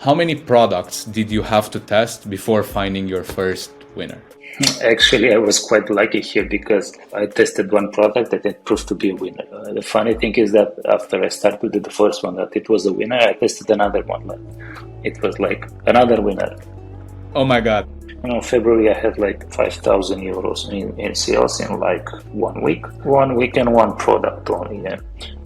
How many products did you have to test before finding your first winner? Actually, I was quite lucky here because I tested one product that it proved to be a winner. The funny thing is that after I started with the first one that it was a winner, I tested another one. It was like another winner. Oh my God. February I had like 5,000 euros in sales in like 1 week. 1 week and one product only. Yeah.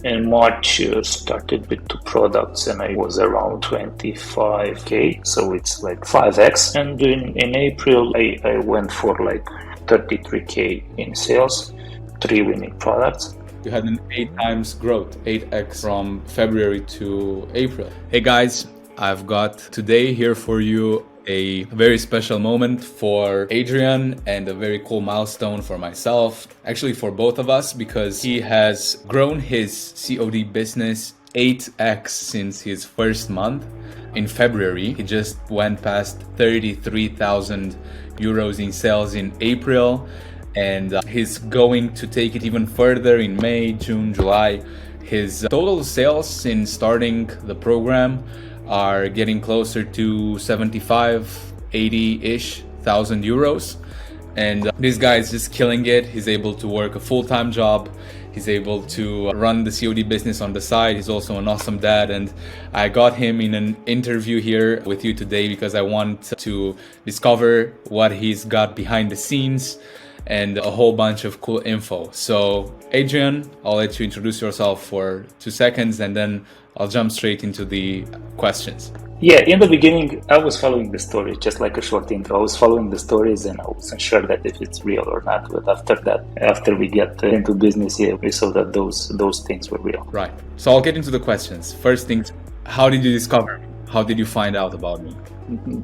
In March started with 2 products and I was around 25k, so it's like 5x. And in April I went for like 33k in sales, 3 winning products. You had an 8 times growth, 8x from February to April. Hey guys, I've got today here for you a very special moment for Adrian and a very cool milestone for myself, actually for both of us, because he has grown his COD business 8x since his first month. In February, he just went past 33,000 euros in sales in April, and he's going to take it even further in May, June, July. His total sales since starting the program are getting closer to 75, 80-ish thousand euros. And this guy is just killing it. He's able to work a full-time job. He's able to run the COD business on the side. He's also an awesome dad. And I got him in an interview here with you today because I want to discover what he's got behind the scenes and a whole bunch of cool info. So Adrian, I'll let you introduce yourself for 2 seconds and then I'll jump straight into the questions. Yeah, in the beginning, I was following the story, just like a short intro. I was following the stories and I wasn't sure that if it's real or not. But after that, after we get into business here, we saw that those things were real. Right. So I'll get into the questions. First things, how did you discover me? How did you find out about me?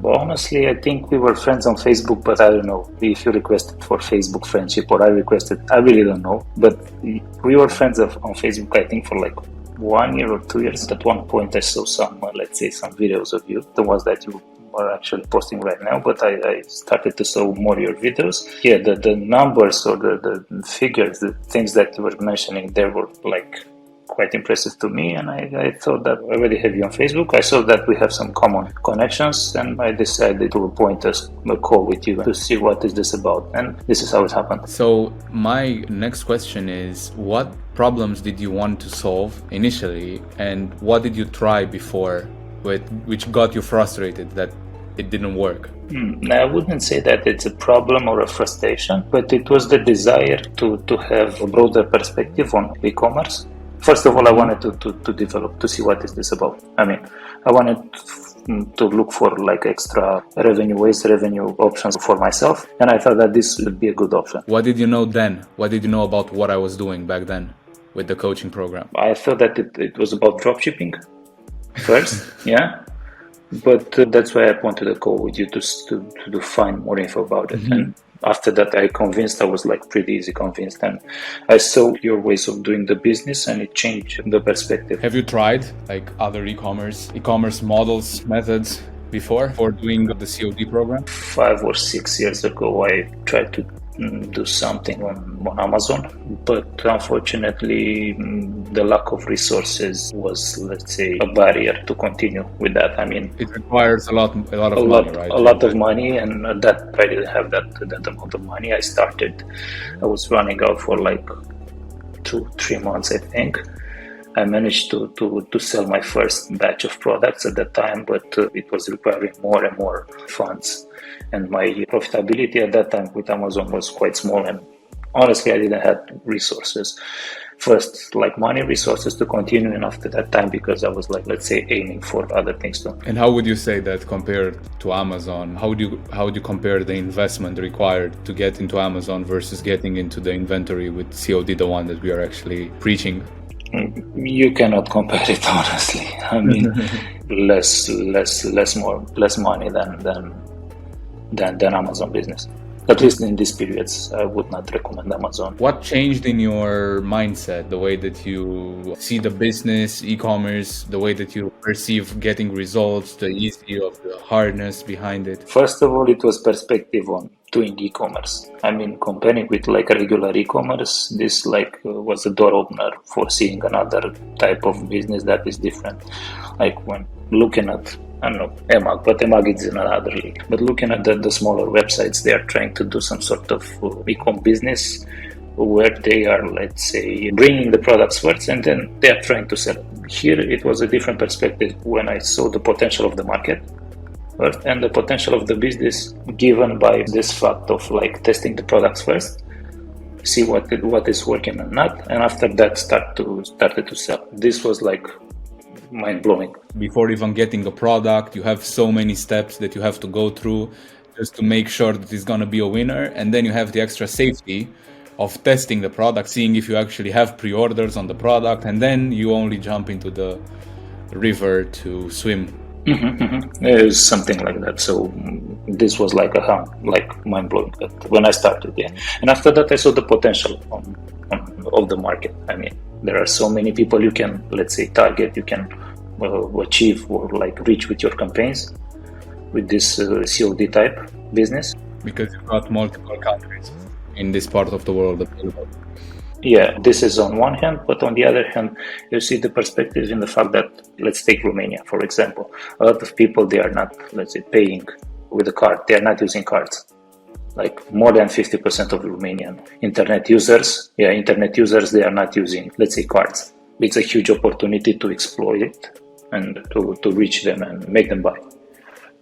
Honestly, I think we were friends on Facebook, but I don't know if you requested for Facebook friendship or I requested. I really don't know. But we were friends on Facebook, I think, for like 1 year or 2 years. At one point I saw some, let's say, some videos of you, the ones that you are actually posting right now, but I started to saw more your videos. Yeah, the numbers or the figures, the things that you were mentioning there were like quite impressive to me, and I thought that I already have you on Facebook. I saw that we have some common connections, and I decided to appoint a call with you to see what is this about, and this is how it happened. So my next question is, what problems did you want to solve initially, and what did you try before which got you frustrated that it didn't work? I wouldn't say that it's a problem or a frustration, but it was the desire to have a broader perspective on e-commerce. First of all, I wanted to develop, to see what is this about. I mean, I wanted to look for like extra revenue options for myself, and I thought that this would be a good option. What did you know then? What did you know about what I was doing back then with the coaching program? I thought that it was about dropshipping first, yeah. But that's why I wanted to call with you to find more info about it. Mm-hmm. And after that, I was like pretty easy convinced, and I saw your ways of doing the business and it changed the perspective. Have you tried like other e-commerce models, methods before for doing the COD program? 5 or 6 years ago, I tried to do something on Amazon, but unfortunately the lack of resources was, let's say, a barrier to continue with that. I mean, it requires a lot of money, right? A lot of money, and that I didn't have that amount of money. I was running out for like 2-3 months, I think. I managed to sell my first batch of products at that time, but it was requiring more and more funds. And my profitability at that time with Amazon was quite small. And honestly, I didn't have resources. First, like money resources to continue, and after that time, because I was like, let's say, aiming for other things too. And how would you say that compared to Amazon? How do you compare the investment required to get into Amazon versus getting into the inventory with COD, the one that we are actually preaching? You cannot compare it, honestly. I mean, less money than Amazon business. At least in these periods, I would not recommend Amazon. What changed in your mindset, the way that you see the business, e-commerce, the way that you perceive getting results, the easy of the hardness behind it? First of all, it was perspective on doing e-commerce. I mean, comparing with like a regular e-commerce, this was a door opener for seeing another type of business that is different. Like when looking at I don't know, EMAG, but EMAG is in another league. But looking at the smaller websites, they are trying to do some sort of ecom business where they are, let's say, bringing the products first and then they are trying to sell it. Here it was a different perspective when I saw the potential of the market first and the potential of the business given by this fact of like testing the products first, see what is working and not, and after that started to sell. This was like mind-blowing. Before even getting a product, you have so many steps that you have to go through just to make sure that it's going to be a winner, and then you have the extra safety of testing the product, seeing if you actually have pre-orders on the product, and then you only jump into the river to swim. It was something like that. So this was like mind-blowing when I started. Yeah, and after that I saw the potential of the market. I mean, there are so many people you can, let's say, target, you can achieve or like reach with your campaigns with this COD type business. Because you've got multiple countries in this part of the world available. Yeah, this is on one hand, but on the other hand, you see the perspective in the fact that, let's take Romania, for example. A lot of people, they are not, let's say, paying with a card. They are not using cards. Like more than 50% of Romanian internet users, they are not using, let's say, cards. It's a huge opportunity to exploit it and to reach them and make them buy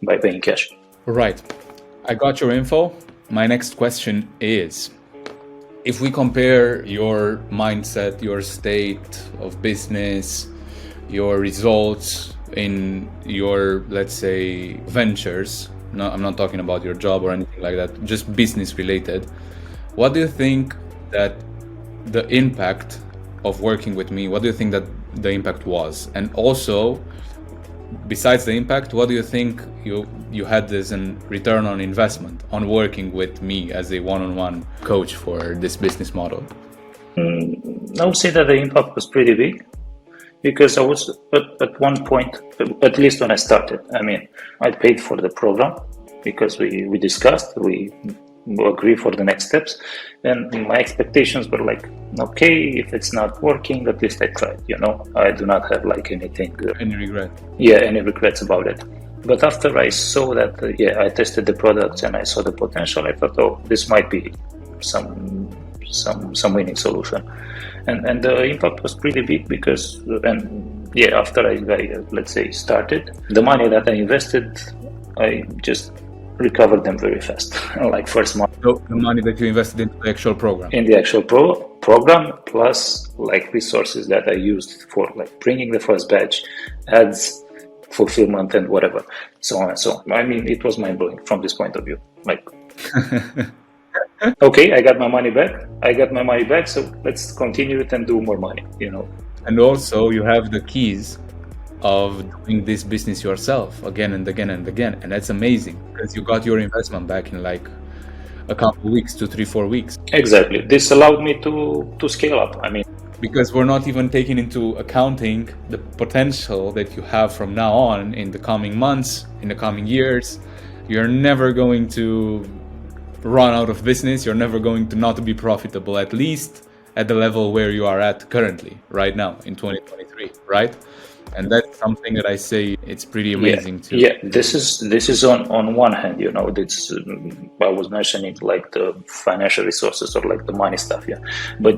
by paying cash. Right. I got your info. My next question is, if we compare your mindset, your state of business, your results in your, let's say, ventures, no, I'm not talking about your job or anything like that, just business related, what do you think that the impact of working with me, what do you think that the impact was? And also, besides the impact, what do you think you had as a return on investment on working with me as a one-on-one coach for this business model? I would say that the impact was pretty big because I was at one point, at least when I started, I mean, I paid for the program because we discussed, we agree for the next steps, and my expectations were like, okay, if it's not working, at least I tried, you know. I do not have like anything any regret. Any regrets about it. But after I saw that I tested the products and I saw the potential, I thought, oh, this might be some winning solution, and the impact was pretty big because after I let's say started, the money that I invested, I just recovered them very fast. Like first month. So the money that you invested into the actual program? In the actual program, plus like resources that I used for like bringing the first batch, ads, fulfillment, and whatever, so on and so on. I mean, it was mind-blowing from this point of view. Like, okay, I got my money back, so let's continue it and do more money, you know. And also you have the keys of doing this business yourself again and again and again, and that's amazing because you got your investment back in like a couple of weeks, 2, 3, 4 weeks. Exactly. This allowed me to scale up. I mean, because we're not even taking into accounting the potential that you have from now on in the coming months, in the coming years. You're never going to run out of business. You're never going to not be profitable, at least at the level where you are at currently, right now in 2023, right? And that's something that I say it's pretty amazing too. Yeah, this is on one hand, you know, this I was mentioning like the financial resources or like the money stuff, but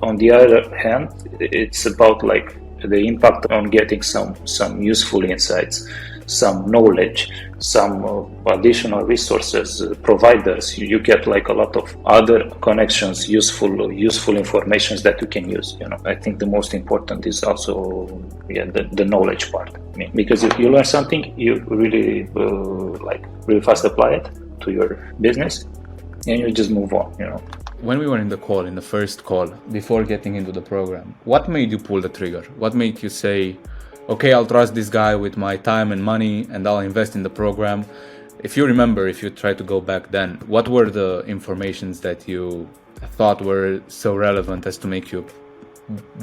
on the other hand, it's about like the impact on getting some useful insights, some knowledge, some additional resources, providers. You get like a lot of other connections, useful information that you can use. You know, I think the most important is also the knowledge part. I mean, because if you learn something, you really really fast apply it to your business, and you just move on. You know. When we were in the first call, before getting into the program, what made you pull the trigger? What made you say, okay, I'll trust this guy with my time and money and I'll invest in the program? If you remember, if you try to go back then, what were the informations that you thought were so relevant as to make you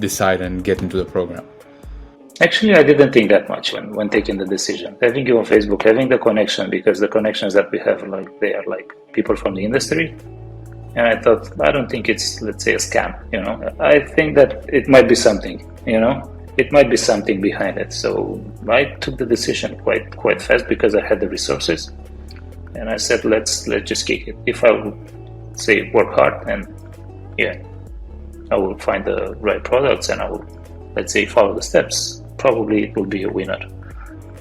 decide and get into the program? Actually, I didn't think that much when taking the decision. Having you on Facebook, having the connection, because the connections that we have, like they are like people from the industry. And I thought, I don't think it's, let's say, a scam, you know. I think that it might be something, you know. it might be something behind it. So I took the decision quite fast because I had the resources, and I said, let's just kick it. If I will say work hard, and I will find the right products, and I will, let's say, follow the steps, probably it will be a winner.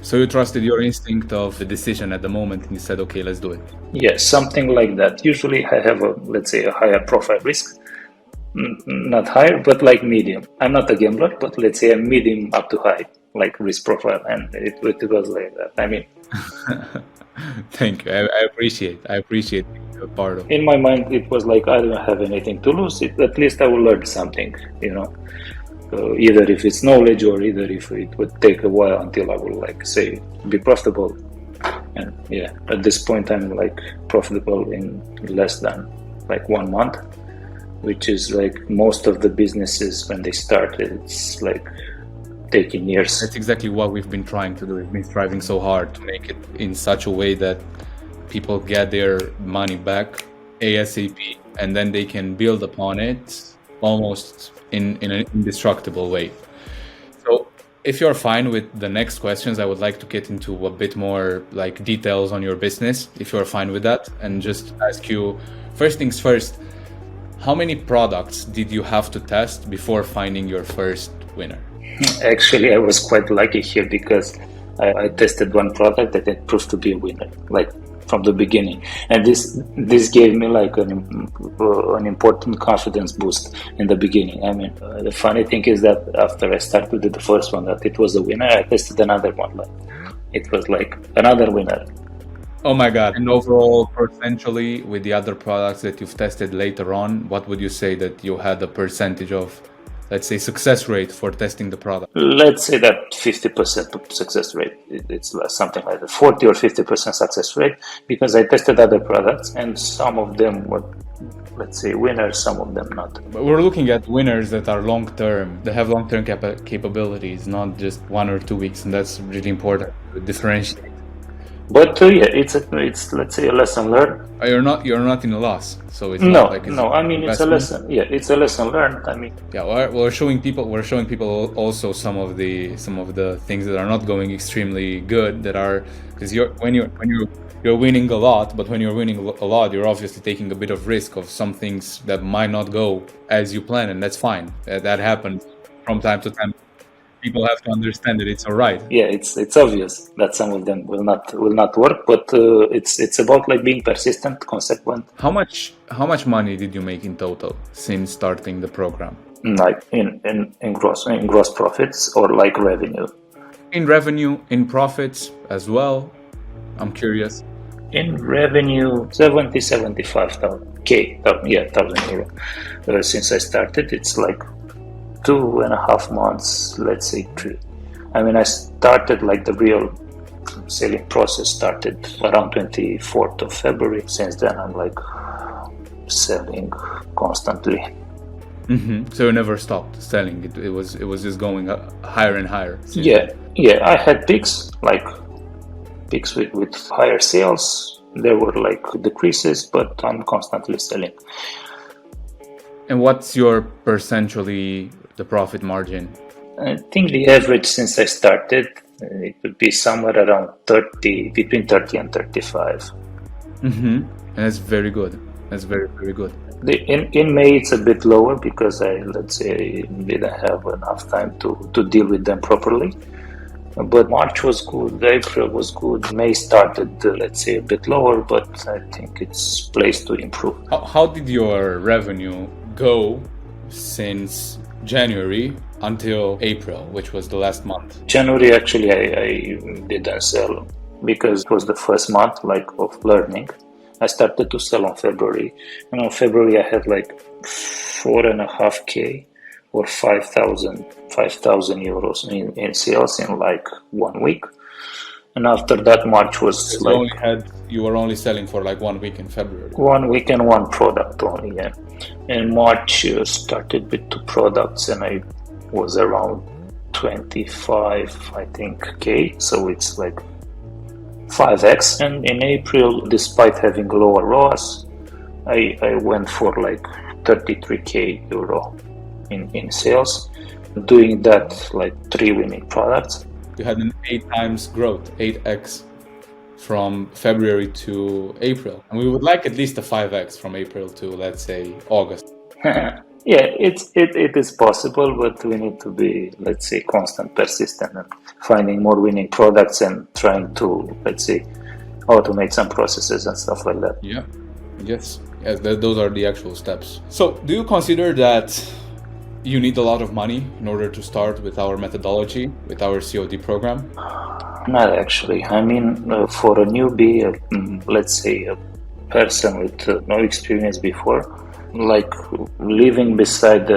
So you trusted your instinct of the decision at the moment, and you said, okay, let's do it. Yes, something like that. Usually I have let's say, a higher profile risk. Not higher, but like medium. I'm not a gambler, but let's say a medium up to high, like risk profile, and it was like that. I mean, thank you. I appreciate being a part of it. In my mind, it was like, I don't have anything to lose. At least I will learn something, either if it's knowledge or either if it would take a while until I will, like, say, be profitable. And at this point, I'm like profitable in less than like 1 month, which is like most of the businesses when they start, it's like taking years. That's exactly what we've been trying to do. We've been striving so hard to make it in such a way that people get their money back ASAP, and then they can build upon it almost in an indestructible way. So if you're fine with the next questions, I would like to get into a bit more like details on your business, if you're fine with that, and just ask you, first things first, how many products did you have to test before finding your first winner? Actually, I was quite lucky here because I tested one product that it proved to be a winner, like from the beginning. And this gave me like an important confidence boost in the beginning. I mean, the funny thing is that after I started with the first one, that it was a winner, I tested another one. Like, it was like another winner. Oh my God. And overall, potentially with the other products that you've tested later on, what would you say that you had a percentage of, let's say, success rate for testing the product? Let's say that 50% success rate. It's something like that, 40 or 50% success rate, because I tested other products and some of them were, let's say, winners, some of them not. But we're looking at winners that are long-term, that have long-term capabilities, not just 1 or 2 weeks, and that's really important to differentiate. But it's let's say a lesson learned. You're not in a loss, so it's not like it's I mean, it's a lesson. Yeah, it's a lesson learned. I mean, we're showing people also some of the things that are not going extremely good, that are, because when you're winning a lot, but when you're winning a lot, you're obviously taking a bit of risk of some things that might not go as you plan, and that's fine. That happens from time to time. People have to understand that it's all right. Yeah, it's obvious that some of them will not work, but it's about like being persistent, consequent. How much money did you make in total since starting the program? Like in gross profits, or like revenue? In revenue, in profits as well. I'm curious. In revenue, 75,000 euro. Since I started, it's like 2.5 months, let's say 3. I mean, I started like the real selling process started around 24th of February. Since then, I'm like selling constantly. Mm-hmm. So you never stopped selling. It was just going higher and higher. Yeah. I had peaks with higher sales. There were like decreases, but I'm constantly selling. And what's your percentually the profit margin? I think the average since I started, it would be somewhere around 30, between 30 and 35. Mm-hmm. And that's very good. That's very, very good. In May, it's a bit lower because let's say, didn't have enough time to deal with them properly. But March was good, April was good, May started, let's say, a bit lower, but I think it's placed to improve. How did your revenue go since January until April, which was the last month? January, actually, I didn't sell because it was the first month of learning. I started to sell on February, and on February I had like 4.5K or 5,000 euros in sales in like 1 week. And after that, March was you were only selling for like 1 week in February. 1 week and one product only, yeah. And March started with 2 products, and I was around 25, I think, K. So it's like 5x. And in April, despite having lower ROAS, I went for like 33K euro in sales. doing that like 3 winning products. You had an 8 times growth, 8x from February to April. And we would like at least a 5x from April to, let's say, August. Yeah, it is possible, but we need to be, let's say, constant, persistent, and finding more winning products and trying to, let's say, automate some processes and stuff like that. Yeah. Yes. Those are the actual steps. So, do you consider that you need a lot of money in order to start with our methodology, with our COD program? Not actually. I mean, for a newbie, let's say a person with no experience before, like living beside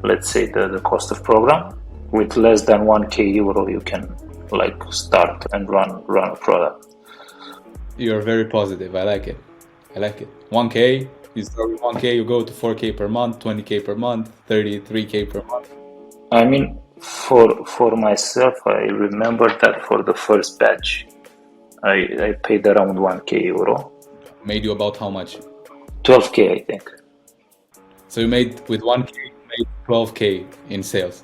let's say the cost of program, with less than 1k euro, you can like start and run a product. You're very positive. I like it. 1k, you start with 1k, you go to 4k per month, 20k per month, 33k per month. I mean, for myself, I remember that for the first batch, I paid around 1k euro. Made you about how much? 12k, I think. So you made with 1k, you made 12k in sales.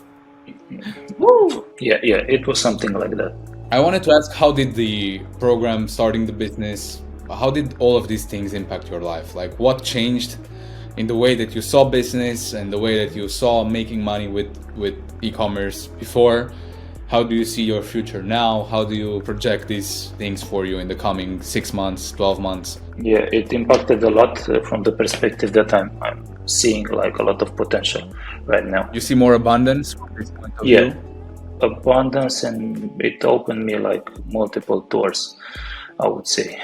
Woo! Yeah, it was something like that. I wanted to ask, how did the program, starting the business, how did all of these things impact your life? Like, what changed in the way that you saw business and the way that you saw making money with e-commerce before? How do you see your future now? How do you project these things for you in the coming 6 months, 12 months? Yeah, it impacted a lot from the perspective that I'm seeing like a lot of potential right now. You see more abundance from this point of Yeah, view? abundance, and it opened me like multiple doors, I would say,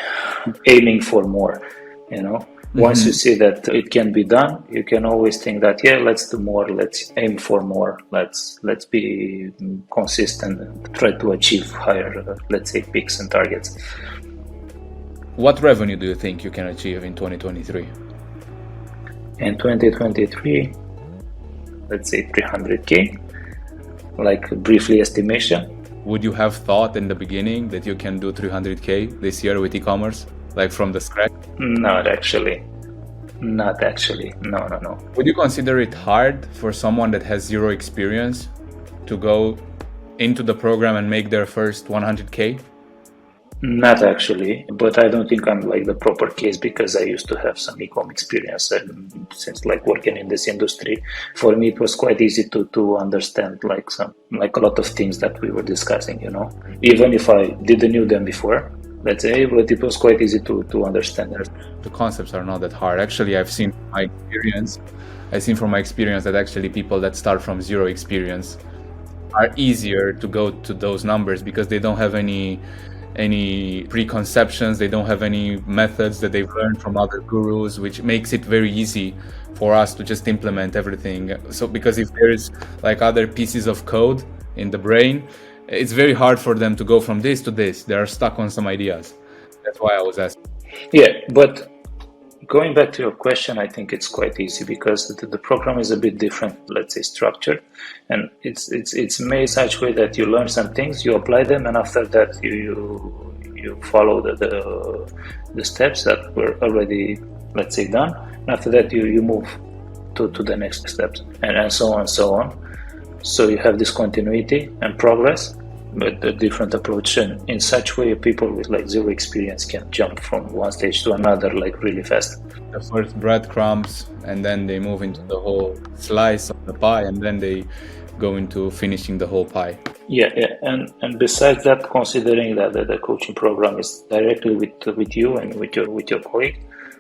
aiming for more, you know. Once you see that it can be done, you can always think that, yeah, let's do more, let's aim for more, let's be consistent and try to achieve higher, let's say, peaks and targets. What revenue do you think you can achieve in 2023? In 2023, let's say 300k, like briefly estimation. Would you have thought in the beginning that you can do 300k this year with e-commerce, like from the scratch? Not actually. No. Would you consider it hard for someone that has zero experience to go into the program and make their first 100k? Not actually, but I don't think I'm like the proper case, because I used to have some e-com experience, and since like working in this industry, for me it was quite easy to understand like a lot of things that we were discussing, you know, even if I didn't knew them before, let's say, but it was quite easy to understand. The concepts are not that hard. Actually, I've seen from my experience that actually people that start from zero experience are easier to go to those numbers, because they don't have any preconceptions, they don't have any methods that they've learned from other gurus, which makes it very easy for us to just implement everything. So because if there's like other pieces of code in the brain, it's very hard for them to go from this to this. They are stuck on some ideas. That's why I was asking. Yeah, but going back to your question, I think it's quite easy, because the program is a bit different, let's say, structured, and it's made such way that you learn some things, you apply them, and after that you follow the steps that were already, let's say, done, and after that you move to the next steps, and so on. So you have this continuity and progress, but a different approach, and in such way people with like zero experience can jump from one stage to another like really fast. The first breadcrumbs, and then they move into the whole slice of the pie, and then they go into finishing the whole pie. Yeah, and besides that, considering that the coaching program is directly with you and with your colleague,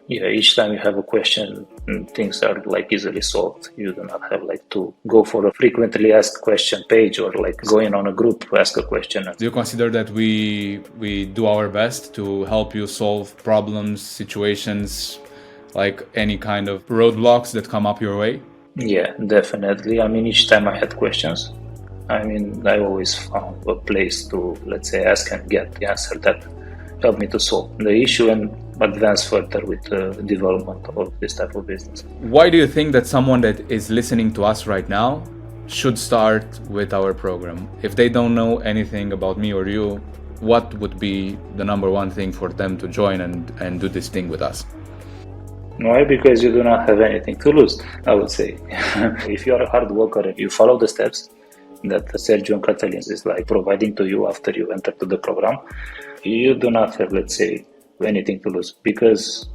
yeah, each time you have a question, things are like easily solved. You do not have like to go for a frequently asked question page, or like going on a group to ask a question. Do you consider that we do our best to help you solve problems, situations, like any kind of roadblocks that come up your way? Yeah, definitely. I mean, each time I had questions, I mean, I always found a place to, let's say, ask and get the answer that helped me to solve the issue and advance further with the development of this type of business. Why do you think that someone that is listening to us right now should start with our program? If they don't know anything about me or you, what would be the number one thing for them to join and do this thing with us? Why? Because you do not have anything to lose, I would say. If you are a hard worker and you follow the steps that Sergio and Catalin is like providing to you after you enter to the program, you do not have, let's say, anything to lose, because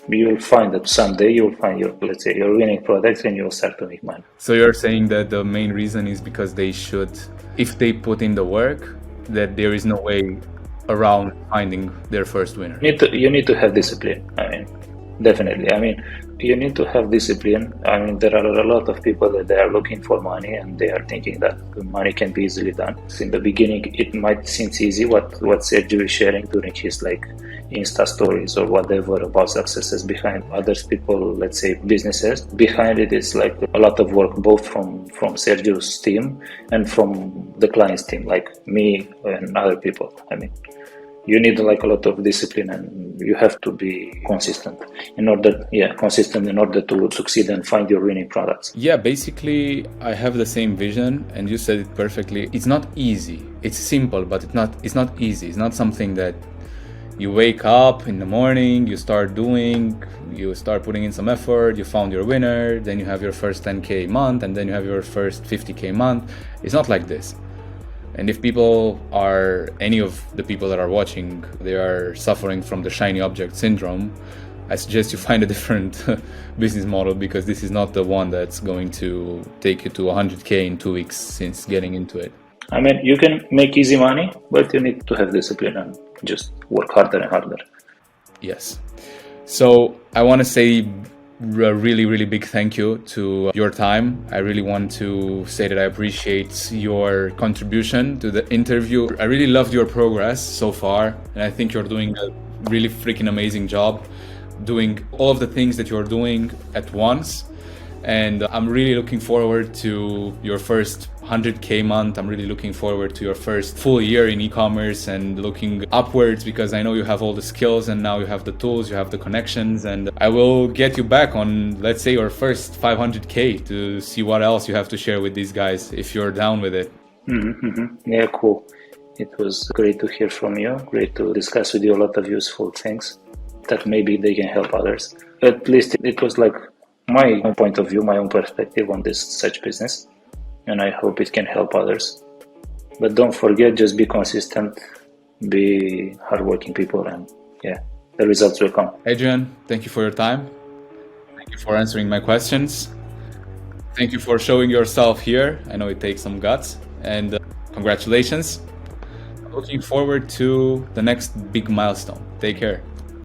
you'll find that someday you'll find your, let's say, your winning product and you'll start to make money. So you're saying that the main reason is because they should, if they put in the work, that there is no way around finding their first winner. You need to have discipline. I mean, definitely. I mean, you need to have discipline. I mean, there are a lot of people that they are looking for money and they are thinking that money can be easily done. So in the beginning, it might seem easy what Sergio is sharing during his like Insta stories or whatever about successes behind others people, let's say businesses. Behind it is like a lot of work, both from Sergio's team and from the client's team, like me and other people. I mean, you need like a lot of discipline and you have to be consistent in order to succeed and find your winning products. Yeah, basically I have the same vision and you said it perfectly. It's not easy. It's simple, but it's not easy. It's not something that you wake up in the morning, you start putting in some effort, you found your winner, then you have your first 10K month, and then you have your first 50K month. It's not like this. And if any of the people that are watching, they are suffering from the shiny object syndrome, I suggest you find a different business model, because this is not the one that's going to take you to 100K in 2 weeks since getting into it. I mean, you can make easy money, but you need to have discipline and just work harder and harder. Yes. So I want to say a really, really big thank you to your time. I really want to say that I appreciate your contribution to the interview. I really loved your progress so far, and I think you're doing a really freaking amazing job doing all of the things that you're doing at once. And I'm really looking forward to your first 100K month. I'm really looking forward to your first full year in e-commerce and looking upwards, because I know you have all the skills and now you have the tools, you have the connections, and I will get you back on, let's say, your first 500K to see what else you have to share with these guys, if you're down with it. Yeah, cool. It was great to hear from you. Great to discuss with you a lot of useful things that maybe they can help others. At least it was like my own point of view, my own perspective on such business, and I hope it can help others. But don't forget, just be consistent, be hardworking people, and yeah, the results will come. Adrian, thank you for your time. Thank you for answering my questions. Thank you for showing yourself here. I know it takes some guts, and congratulations. Looking forward to the next big milestone. Take care.